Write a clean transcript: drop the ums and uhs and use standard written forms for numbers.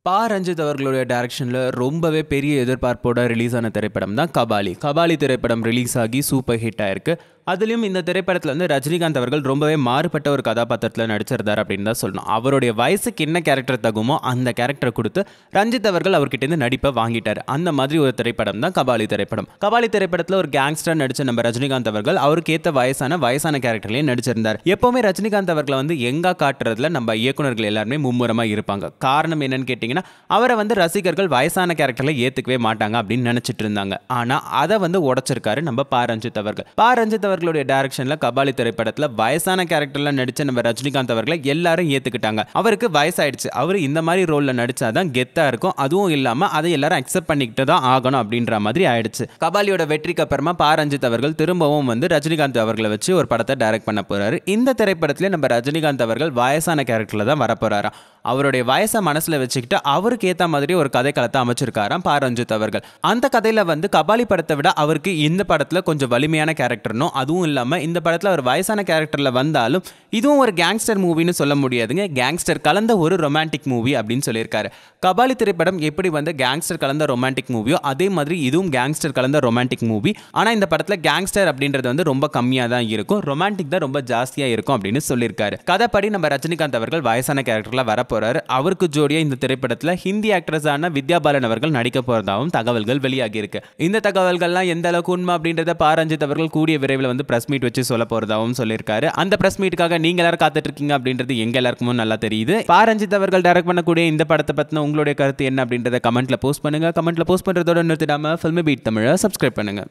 ரஞ்சித் அவர்களுடைய டைரக்ஷனில் ரொம்பவே பெரிய எதிர்பார்ப்போட ரிலீஸ் ஆன திரைப்படம் தான் கபாலி. கபாலி திரைப்படம் ரிலீஸ் ஆகி சூப்பர் ஹிட் ஆயிருக்கு. அதுலேயும் இந்த திரைப்படத்தில் வந்து ரஜினிகாந்த் அவர்கள் ரொம்பவே மாறுபட்ட ஒரு கதாபாத்திரத்தில் நடிச்சிருந்தார் அப்படின்னு தான் சொல்லணும். அவருடைய வயசுக்கு என்ன கேரக்டர் தகுமோ அந்த கேரக்டரை கொடுத்து ரஞ்சித் அவர்கள் அவர்கிட்டேருந்து நடிப்பை வாங்கிட்டார். அந்த மாதிரி ஒரு திரைப்படம் தான் கபாலி திரைப்படம். கபாலி திரைப்படத்தில் ஒரு கேங்ஸ்டர் நடித்த நம்ம ரஜினிகாந்த் அவர்கள் அவருக்கு ஏற்ற வயசான கேரக்டர்லேயே நடிச்சிருந்தார். எப்போவுமே ரஜினிகாந்த் அவர்களை வந்து எங்கா காட்டுறதுல நம்ம இயக்குநர்கள் எல்லாருமே மும்முரமாக இருப்பாங்க. காரணம் என்னன்னு கேட்டிங்கன்னா, அவரை வந்து ரசிகர்கள் வயசான கேரக்டரில் ஏற்றுக்கவே மாட்டாங்க அப்படின்னு நினச்சிட்டு இருந்தாங்க. ஆனால் அதை வந்து உடைச்சிருக்காரு நம்ம ரஞ்சித் அவர்கள். ரஞ்சித் அவர்களுடைய டைரக்ஷன்ல கபாலி திரைப்படத்தில் வயசான கேரக்டர்ல நடிச்ச நம்ம ரஜினிகாந்த் அவர்களை எல்லாரும் ஏத்துக்கிட்டாங்க. அவருக்கு வயசாயிடுச்சு, அவர் இந்த மாதிரி ரோல்ல நடிச்சாதான் கெத்தா இருக்கும், அதுவும் இல்லாம அதை எல்லாரும் அக்செப்ட் பண்ணிக்கிட்டு தான் ஆகணும் அப்படின்ற மாதிரி ஆயிடுச்சு. கபாலியோட வெற்றிக்கு அப்புறமா ரஞ்சித் அவர்கள் திரும்பவும் வந்து ரஜினிகாந்த் அவர்களை வச்சு ஒரு படத்தை டைரக்ட் பண்ண போறாரு. இந்த திரைப்படத்திலே நம்ம ரஜினிகாந்த் அவர்கள் வயசான கேரக்டர்ல தான் வரப்போறாராம். அவருடைய வயசை மனசுல வச்சுக்கிட்டு அவருக்கு ஏத்த மாதிரி ஒரு கதைக்களத்தை அமைச்சிருக்காராம் ரஞ்சித் அவர்கள். அந்த கதையில வந்து கபாலி படத்தை விட அவருக்கு இந்த படத்துல கொஞ்சம் வலிமையான கேரக்டர்னும், அதுவும் இல்லாமல் இந்த படத்தில் ஒரு வயசான கேரக்டரில் வந்தாலும் இதுவும் ஒரு கேங்ஸ்டர் மூவின்னு சொல்ல முடியாதுங்க. கேங்ஸ்டர் கலந்த ஒரு ரொமான்டிக் மூவி அப்படின்னு சொல்லியிருக்காரு. கபாலி திரைப்படம் எப்படி வந்து கேங்ஸ்டர் கலந்த ரொமான்டிக் மூவியோ அதே மாதிரி இதுவும் கேங்ஸ்டர் கலந்த ரொமான்டிக் மூவி. ஆனால் இந்த படத்தில் கேங்ஸ்டர் அப்படின்றது வந்து ரொம்ப கம்மியாக தான் இருக்கும், ரொமான்டிக் தான் ரொம்ப ஜாஸ்தியாக இருக்கும் அப்படின்னு சொல்லியிருக்காரு. கதைப்படி நம்ம ரஜினிகாந்த் அவர்கள் வயசான கேரக்டரில் வரப்போறாரு. அவருக்கு ஜோடியாக இந்த திரைப்படத்தில் ஹிந்தி ஆக்ட்ரஸான வித்யா பாலன் அவர்கள் நடிக்க போறதாகவும் தகவல்கள் வெளியாகி இருக்கு. இந்த தகவல்கள்லாம் எந்த அளவுக்கு உண்மை அப்படின்றத ரஞ்சித் அவர்கள் கூடிய விரைவில் வந்து பிரஸ் மீட் வச்சு சொல்ல போறதாகவும் சொல்லியிருக்காரு. அந்த பிரஸ் மீட்டுக்காக நீங்க எல்லாரும் காத்துட்டு இருக்கீங்க அப்படின்றது எங்க எல்லாருக்கும் நல்லா தெரியுது. ரஞ்சித் அவர்கள் டைரக்ட் பண்ணக்கூடிய இந்த படத்தை பத்தின உங்களுடைய கருத்து என்ன அப்படின்றத கமெண்ட்ல போஸ்ட் பண்ணுங்க. கமெண்ட்ல போஸ்ட் பண்றதோட நிறுத்திடாம ஃபில்மி பீட் தமிழை சப்ஸ்கிரைப் பண்ணுங்க.